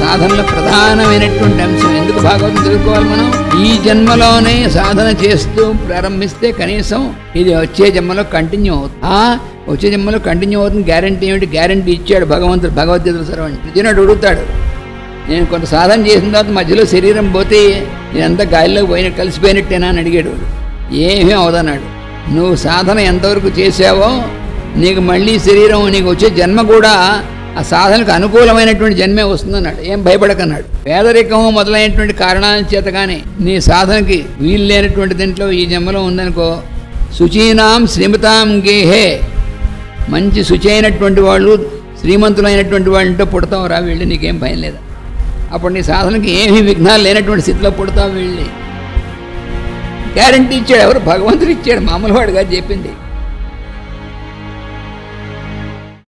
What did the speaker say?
సాధనలో ప్రధానమైనటువంటి అంశం. ఎందుకు భాగవతం చదువుకోవాలి మనం? ఈ జన్మలోనే సాధన చేస్తూ ప్రారంభిస్తే కనీసం ఇది వచ్చే జన్మలో కంటిన్యూ అవుతుంది. వచ్చే జన్మలో కంటిన్యూ అవుతుంది. గ్యారంటీ ఏమిటి? గ్యారంటీ ఇచ్చాడు భగవంతుడు భగవద్గీత సర్వండి. ప్రతినాడు అడుగుతాడు, నేను కొంత సాధన చేసిన తర్వాత మధ్యలో శరీరం పోతే నేనంతా గాలిలోకి పోయిన కలిసిపోయినట్టేనా అని అడిగాడు. ఏమీ అవదన్నాడు. నువ్వు సాధన ఎంతవరకు చేసావో నీకు మళ్ళీ శరీరం, నీకు వచ్చే జన్మ కూడా ఆ సాధనకు అనుకూలమైనటువంటి జన్మే వస్తుందన్నాడు. ఏం భయపడకన్నాడు. పేదరికం మొదలైనటువంటి కారణాల చేత కానీ నీ సాధనకి వీలు లేనటువంటి దీంట్లో ఈ జన్మలో ఉందనుకో, శుచీనాం శ్రీమతాం గేహే, మంచి శుచి అయినటువంటి వాళ్ళు శ్రీమంతులైనటువంటి వాళ్ళంటూ పుడతావు రా, వెళ్ళి నీకేం భయం లేదా. అప్పుడు నీ సాధనకి ఏమీ విఘ్నాలు లేనటువంటి స్థితిలో పుడతావు వెళ్ళి. గ్యారంటీ ఇచ్చాడు. ఎవరు? భగవంతుడు ఇచ్చాడు. మామూలు వాడుగా చెప్పింది.